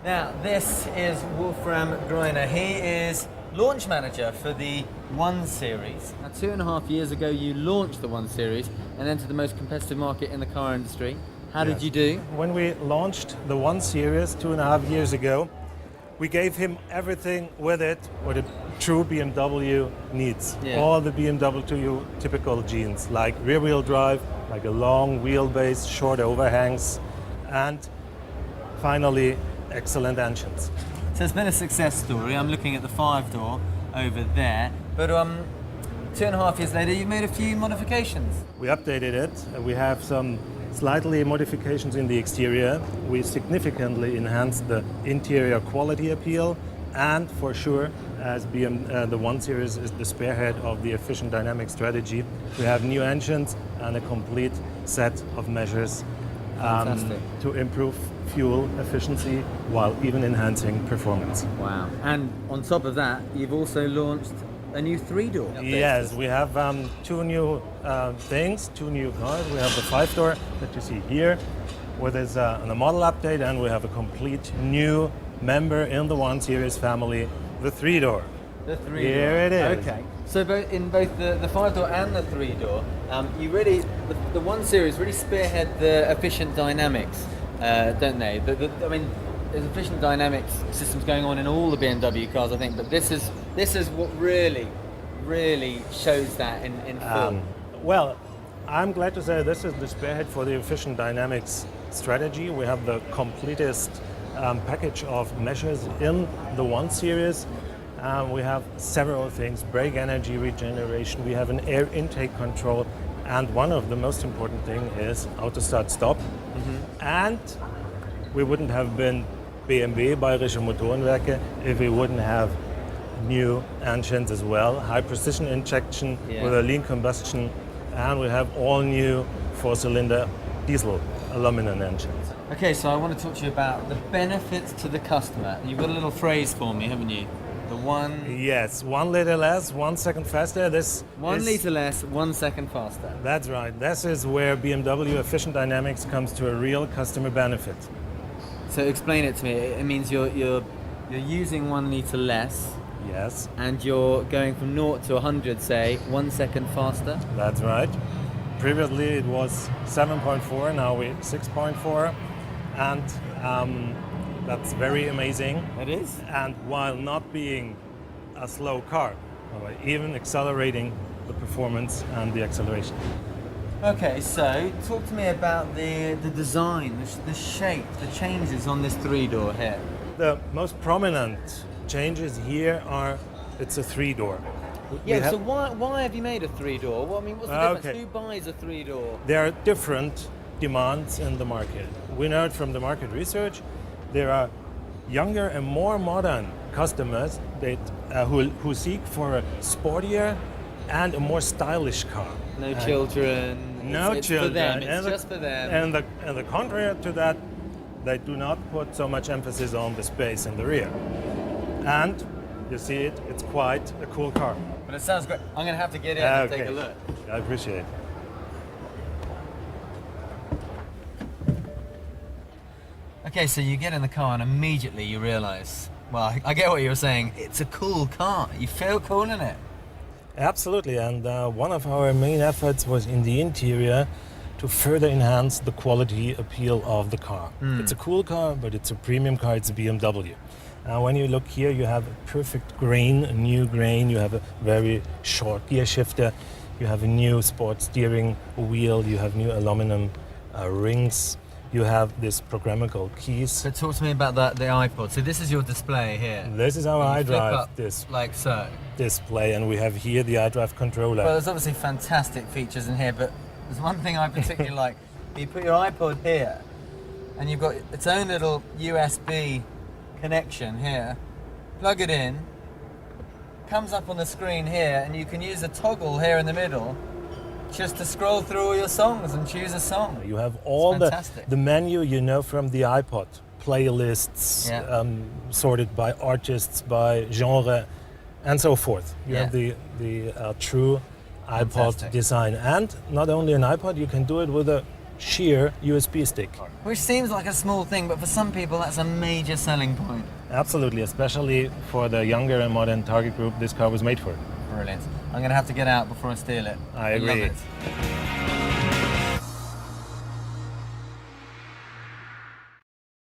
Now, this is Wolfram Greiner. He is launch manager for the 1series. Now, 2.5 years ago, you launched the 1series and entered the most competitive market in the car industry. How did you do? When we launched the 1series 2.5 years ago, we gave him everything with it what a true BMW needs. All the BMW typical genes, like rear-wheel drive, like a long wheelbase, short overhangs, and finally, excellent engines. So it's been a success story. I'm looking at the 5-door over there, but 2.5 years later, you've made a few modifications. We updated it. We have some slightly modifications in the exterior. We significantly enhanced the interior quality appeal, and for sure, as the 1series is the spearhead of the efficient dynamic strategy, we have new engines and a complete set of measures to improve fuel efficiency while even enhancing performance. Wow. And on top of that, you've also launched a new 3-door. Yes, we have two new things, two new cars. We have the 5-door that you see here, with a model update, and we have a complete new member in the 1series family, the 3-door. The 3-door. Here it is. Okay. So in both the 5-door and the 3-door, you really, the 1series really spearhead the efficient dynamics, don't they? I mean, there's efficient dynamics systems going on in all the BMW cars, I think, but this is what really shows that in full. Well, I'm glad to say this is the spearhead for the efficient dynamics strategy. We have the completest package of measures in the 1series. We have several things: brake energy regeneration, we have an air intake control, and one of the most important thing is auto start stop. And we wouldn't have been BMW, Bayerische Motorenwerke, if we wouldn't have new engines as well, high precision injection with a lean combustion, and we have all new 4-cylinder diesel aluminum engines. Okay, so I want to talk to you about the benefits to the customer. You've got a little phrase for me, haven't you? The one... Yes, 1 liter less, 1 second faster. This 1 liter less, 1 second faster. That's right. This is where BMW efficient dynamics comes to a real customer benefit. So explain it to me. It means you're using 1 liter less. Yes. And you're going from 0 to 100, say, 1 second faster. That's right. Previously it was 7.4, now we're 6.4, and that's very amazing. It is. And while not being a slow car, even accelerating the performance and the acceleration. Okay, so talk to me about the design, the shape, the changes on this 3-door here. The most prominent changes here are, it's a 3-door. Yeah, so why have you made a 3-door? Well, I mean, what's the difference? Who buys a 3-door? There are different demands in the market. We know it from the market research. There are younger and more modern customers that, who seek for a sportier and a more stylish car. No children. No children. For them. It's just for them. And the contrary to that, they do not put so much emphasis on the space in the rear. And you see it, it's quite a cool car. But it sounds great. I'm going to have to get in and take a look. I appreciate it. Okay, so you get in the car and immediately you realize, well, I get what you were saying, it's a cool car. You feel cool in it. Absolutely, and one of our main efforts was in the interior to further enhance the quality appeal of the car. It's a cool car, but it's a premium car, it's a BMW. When you look here, you have a perfect grain, a new grain, you have a very short gear shifter, you have a new sport steering wheel, you have new aluminum rings, you have this programmable keys. So talk to me about the iPod. So this is your display here. This is our iDrive like so. Display, and we have here the iDrive controller. Well, there's obviously fantastic features in here, but there's one thing I particularly like. You put your iPod here, and you've got its own little USB connection here. Plug it in, comes up on the screen here, and you can use a toggle here in the middle just to scroll through all your songs and choose a song. You have all the menu you know from the iPod. Playlists, sorted by artists, by genre, and so forth. You have the true iPod design. And not only an iPod, you can do it with a sheer USB stick. Which seems like a small thing, but for some people that's a major selling point. Absolutely, especially for the younger and modern target group this car was made for. Brilliant. I'm going to have to get out before I steal it. I agree. love it.